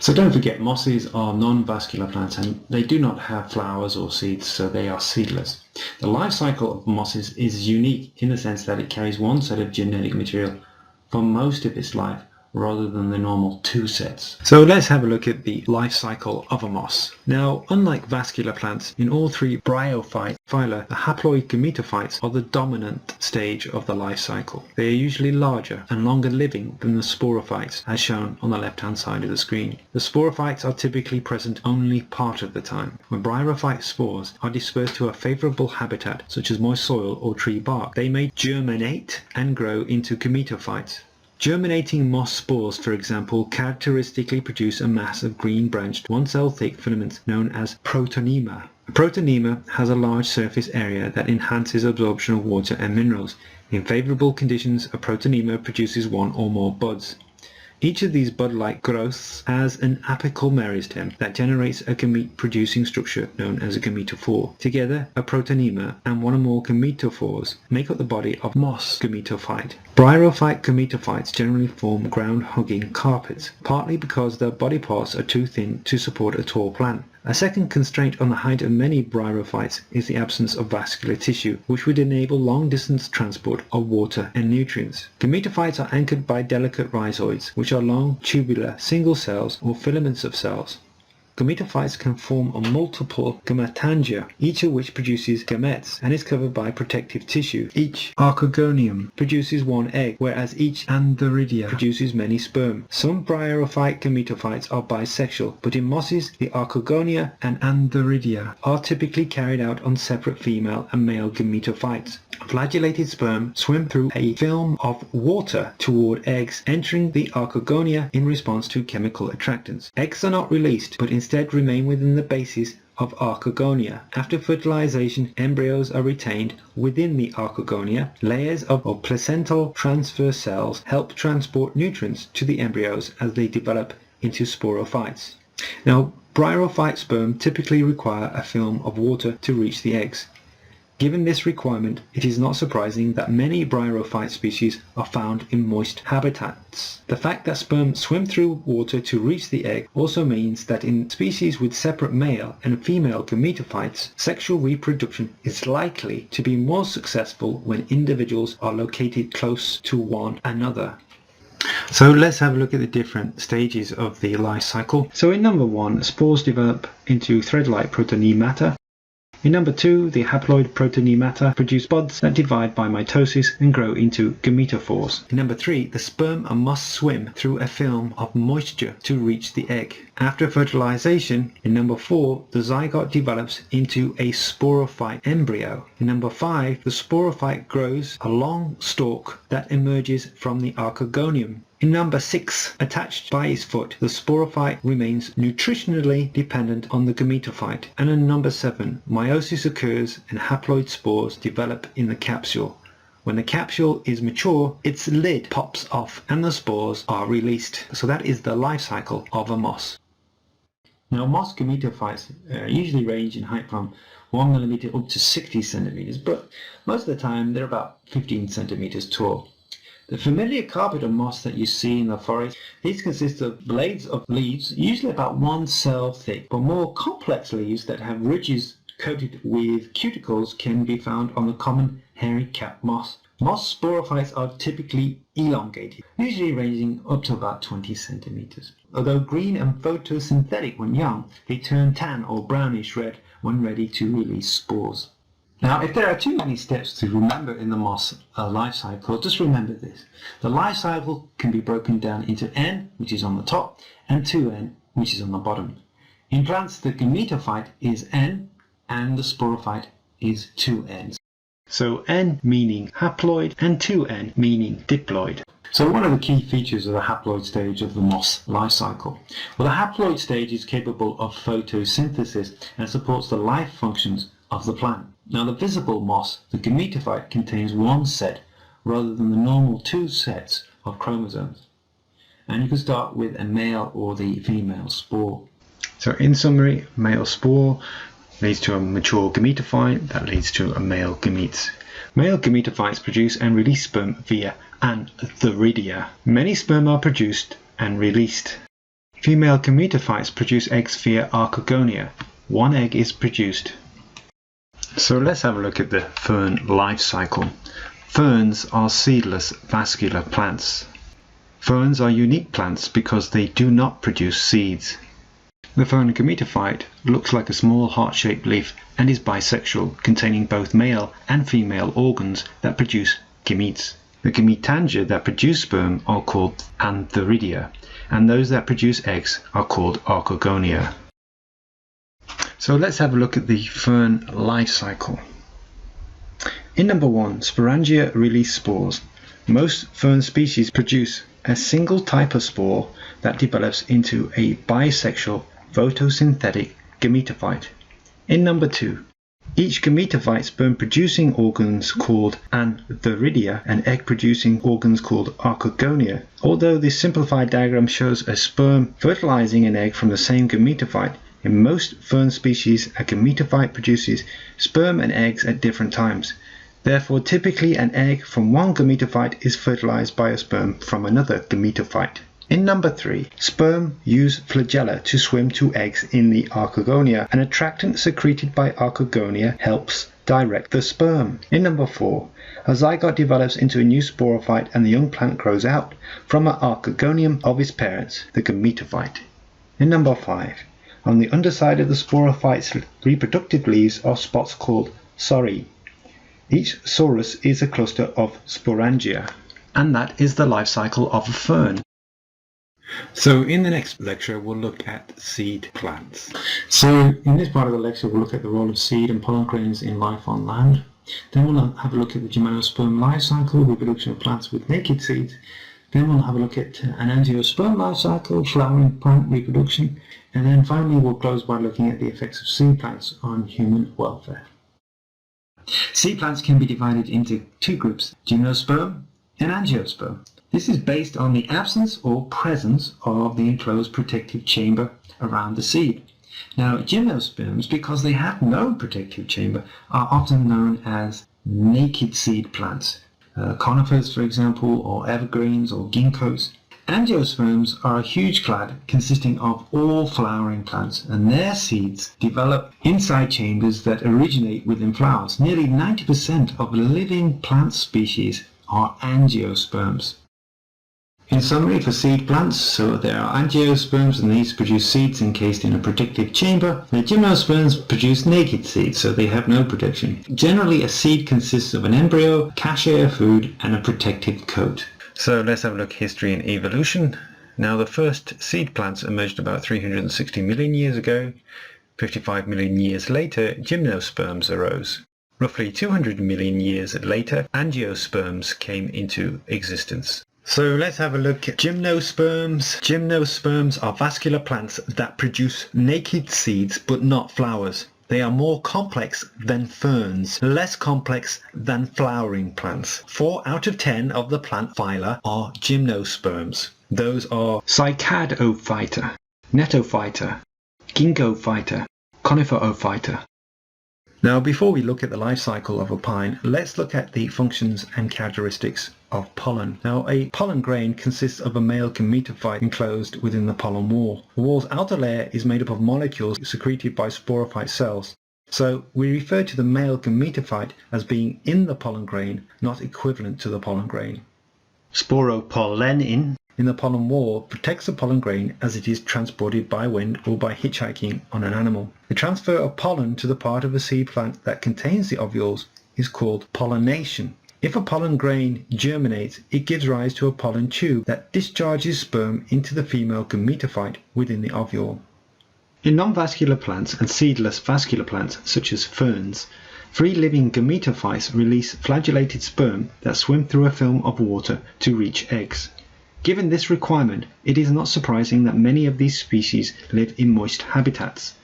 So don't forget, mosses are non-vascular plants and they do not have flowers or seeds, so they are seedless. The life cycle of mosses is unique in the sense that it carries one set of genetic material for most of its life, rather than the normal two sets. So let's have a look at the life cycle of a moss. Now, unlike vascular plants, in all three bryophyte phyla, the haploid gametophytes are the dominant stage of the life cycle. They are usually larger and longer living than the sporophytes, as shown on the left-hand side of the screen. The sporophytes are typically present only part of the time. When bryophyte spores are dispersed to a favorable habitat, such as moist soil or tree bark, they may germinate and grow into gametophytes. Germinating moss spores, for example, characteristically produce a mass of green-branched, one-cell-thick filaments known as protonema. A protonema has a large surface area that enhances absorption of water and minerals. In favorable conditions, a protonema produces one or more buds. Each of these bud-like growths has an apical meristem that generates a gamete-producing structure known as a gametophore. Together, a protonema and one or more gametophores make up the body of moss gametophyte. Bryophyte gametophytes generally form ground-hugging carpets, partly because their body parts are too thin to support a tall plant. A second constraint on the height of many bryophytes is the absence of vascular tissue, which would enable long-distance transport of water and nutrients. Gametophytes are anchored by delicate rhizoids, which are long, tubular, single cells or filaments of cells. Gametophytes can form a multiple gametangia, each of which produces gametes and is covered by protective tissue. Each archegonium produces one egg, whereas each antheridia produces many sperm. Some bryophyte gametophytes are bisexual, but in mosses, the archegonia and antheridia are typically carried out on separate female and male gametophytes. Flagellated sperm swim through a film of water toward eggs, entering the archegonia in response to chemical attractants. Eggs are not released, but instead remain within the basis of archegonia. After fertilization, embryos are retained within the archegonia. Layers of placental transverse cells help transport nutrients to the embryos as they develop into sporophytes. Now, bryophyte sperm typically require a film of water to reach the eggs. Given this requirement, it is not surprising that many bryophyte species are found in moist habitats. The fact that sperm swim through water to reach the egg also means that in species with separate male and female gametophytes, sexual reproduction is likely to be more successful when individuals are located close to one another. So let's have a look at the different stages of the life cycle. So in number 1, spores develop into thread-like protonemata. In number 2, the haploid protonemata produce buds that divide by mitosis and grow into gametophores. In number 3, the sperm must swim through a film of moisture to reach the egg. After fertilization, in number 4, the zygote develops into a sporophyte embryo. In number 5, the sporophyte grows a long stalk that emerges from the archegonium. In number 6, attached by its foot, the sporophyte remains nutritionally dependent on the gametophyte. And in number 7, meiosis occurs and haploid spores develop in the capsule. When the capsule is mature, its lid pops off and the spores are released. So that is the life cycle of a moss. Now, moss gametophytes usually range in height from 1 mm up to 60 centimeters, but most of the time they're about 15 centimeters tall. The familiar carpet of moss that you see in the forest, these consist of blades of leaves, usually about 1 cell thick, but more complex leaves that have ridges coated with cuticles can be found on the common hairy cap moss. Moss sporophytes are typically elongated, usually ranging up to about 20 centimeters. Although green and photosynthetic when young, they turn tan or brownish red when ready to release spores. Now, if there are too many steps to remember in the moss life cycle, just remember this. The life cycle can be broken down into N, which is on the top, and 2N, which is on the bottom. In plants, the gametophyte is N, and the sporophyte is 2N. So N meaning haploid, and 2N meaning diploid. So what are the key features of the haploid stage of the moss life cycle? Well, the haploid stage is capable of photosynthesis and supports the life functions of the plant. Now, the visible moss, the gametophyte, contains one set rather than the normal 2 sets of chromosomes. And you can start with a male or the female spore. So in summary, male spore leads to a mature gametophyte that leads to a male gametes. Male gametophytes produce and release sperm via antheridia. Many sperm are produced and released. Female gametophytes produce eggs via archegonia. One egg is produced. So let's have a look at the fern life cycle. Ferns are seedless vascular plants. Ferns are unique plants because they do not produce seeds. The fern gametophyte looks like a small heart-shaped leaf and is bisexual, containing both male and female organs that produce gametes. The gametangia that produce sperm are called antheridia, and those that produce eggs are called archegonia. So let's have a look at the fern life cycle. In number 1, sporangia release spores. Most fern species produce a single type of spore that develops into a bisexual photosynthetic gametophyte. In number 2, each gametophyte sperm-producing organs called antheridia and egg-producing organs called archegonia. Although this simplified diagram shows a sperm fertilizing an egg from the same gametophyte, in most fern species a gametophyte produces sperm and eggs at different times. Therefore, typically an egg from one gametophyte is fertilized by a sperm from another gametophyte. In number 3, sperm use flagella to swim to eggs in the archegonia. An attractant secreted by archegonia helps direct the sperm. In number 4, a zygote develops into a new sporophyte and the young plant grows out from an archegonium of its parents, the gametophyte. In number 5, on the underside of the sporophyte's reproductive leaves are spots called sori. Each sorus is a cluster of sporangia. And that is the life cycle of a fern. So in the next lecture we'll look at seed plants. So in this part of the lecture we'll look at the role of seed and pollen grains in life on land. Then we'll have a look at the gymnosperm life cycle, reproduction of plants with naked seeds. Then we'll have a look at an angiosperm life cycle, flowering plant reproduction. And then finally we'll close by looking at the effects of seed plants on human welfare. Seed plants can be divided into two groups, gymnosperm and angiosperm. This is based on the absence or presence of the enclosed protective chamber around the seed. Now, gymnosperms, because they have no protective chamber, are often known as naked seed plants. Conifers, for example, or evergreens or ginkgos. Angiosperms are a huge clade consisting of all flowering plants, and their seeds develop inside chambers that originate within flowers. Nearly 90% of living plant species are angiosperms. In summary, for seed plants, so there are angiosperms, and these produce seeds encased in a protective chamber. The gymnosperms produce naked seeds, so they have no protection. Generally, a seed consists of an embryo, cache of food, and a protective coat. So let's have a look at history and evolution. Now, the first seed plants emerged about 360 million years ago. 55 million years later, gymnosperms arose. Roughly 200 million years later, angiosperms came into existence. So let's have a look at gymnosperms. Gymnosperms are vascular plants that produce naked seeds but not flowers. They are more complex than ferns, less complex than flowering plants. 4 out of 10 of the plant phyla are gymnosperms. Those are Cycadophyta, Gnetophyta, Ginkgophyta, Coniferophyta. Now, before we look at the life cycle of a pine, let's look at the functions and characteristics of pollen. Now, a pollen grain consists of a male gametophyte enclosed within the pollen wall. The wall's outer layer is made up of molecules secreted by sporophyte cells. So we refer to the male gametophyte as being in the pollen grain, not equivalent to the pollen grain. Sporopollenin in the pollen wall protects the pollen grain as it is transported by wind or by hitchhiking on an animal. The transfer of pollen to the part of a seed plant that contains the ovules is called pollination. If a pollen grain germinates, it gives rise to a pollen tube that discharges sperm into the female gametophyte within the ovule. In non-vascular plants and seedless vascular plants such as ferns, free-living gametophytes release flagellated sperm that swim through a film of water to reach eggs. Given this requirement, it is not surprising that many of these species live in moist habitats.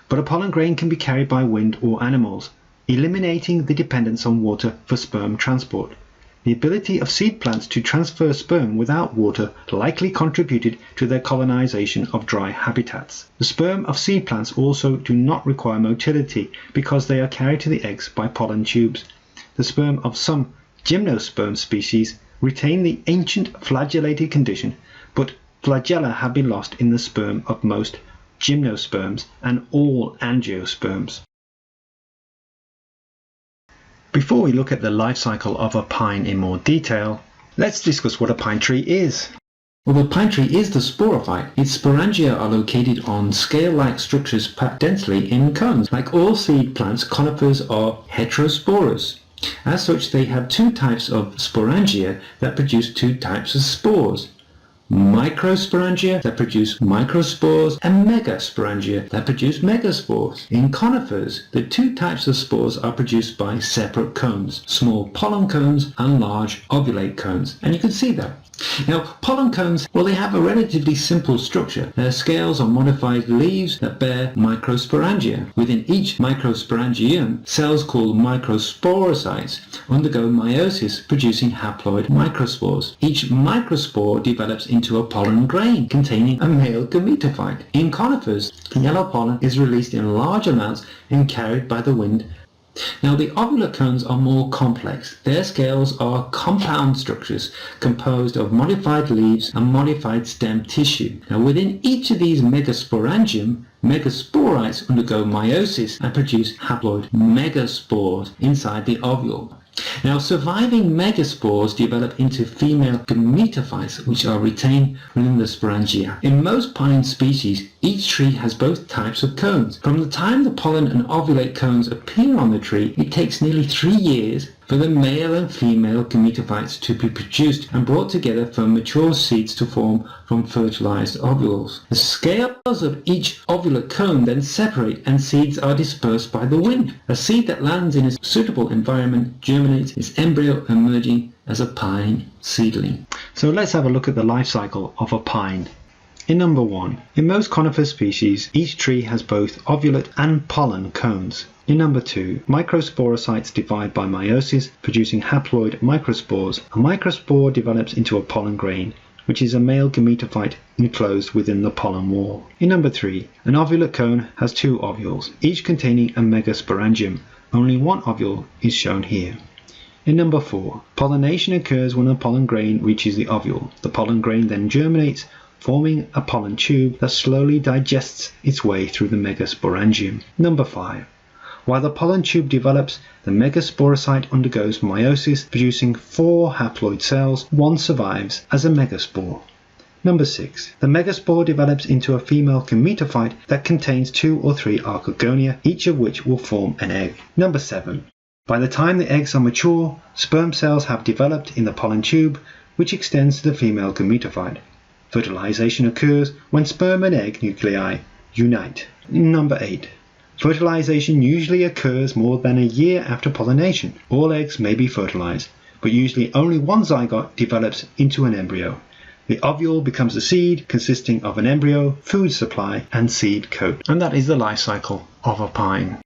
But a pollen grain can be carried by wind or animals, eliminating the dependence on water for sperm transport. The ability of seed plants to transfer sperm without water likely contributed to their colonization of dry habitats. The sperm of seed plants also do not require motility because they are carried to the eggs by pollen tubes. The sperm of some gymnosperm species retain the ancient flagellated condition, but flagella have been lost in the sperm of most gymnosperms and all angiosperms. Before we look at the life cycle of a pine in more detail, let's discuss what a pine tree is. Well, the pine tree is the sporophyte. Its sporangia are located on scale-like structures packed densely in cones. Like all seed plants, conifers are heterosporous. As such, they have two types of sporangia that produce two types of spores. Microsporangia that produce microspores and megasporangia that produce megaspores. In conifers, the two types of spores are produced by separate cones, small pollen cones and large ovulate cones, and you can see that. Now, pollen cones, well, they have a relatively simple structure. Their scales are modified leaves that bear microsporangia. Within each microsporangium, cells called microsporocytes undergo meiosis, producing haploid microspores. Each microspore develops into a pollen grain containing a male gametophyte. In conifers, yellow pollen is released in large amounts and carried by the wind. Now, the ovular cones are more complex. Their scales are compound structures composed of modified leaves and modified stem tissue. Now, within each of these megasporangium, megasporites undergo meiosis and produce haploid megaspores inside the ovule. Now, surviving megaspores develop into female gametophytes, which are retained within the sporangia. In most pine species, each tree has both types of cones. From the time the pollen and ovulate cones appear on the tree, it takes nearly 3 years for the male and female gametophytes to be produced and brought together for mature seeds to form from fertilized ovules. The scales of each ovular cone then separate and seeds are dispersed by the wind. A seed that lands in a suitable environment germinates its embryo, emerging as a pine seedling. So let's have a look at the life cycle of a pine. In number 1, in most conifer species, each tree has both ovulate and pollen cones. In number 2, microsporocytes divide by meiosis, producing haploid microspores. A microspore develops into a pollen grain, which is a male gametophyte enclosed within the pollen wall. In number 3, an ovulate cone has 2 ovules, each containing a megasporangium. Only one ovule is shown here. In number 4, pollination occurs when a pollen grain reaches the ovule. The pollen grain then germinates, forming a pollen tube that slowly digests its way through the megasporangium. Number 5. While the pollen tube develops, the megasporocyte undergoes meiosis, producing 4 haploid cells. One survives as a megaspore. Number 6. The megaspore develops into a female gametophyte that contains 2 or 3 archegonia, each of which will form an egg. Number 7. By the time the eggs are mature, sperm cells have developed in the pollen tube, which extends to the female gametophyte. Fertilization occurs when sperm and egg nuclei unite. Number 8. Fertilization usually occurs more than a year after pollination. All eggs may be fertilized, but usually only one zygote develops into an embryo. The ovule becomes a seed consisting of an embryo, food supply, and seed coat. And that is the life cycle of a pine.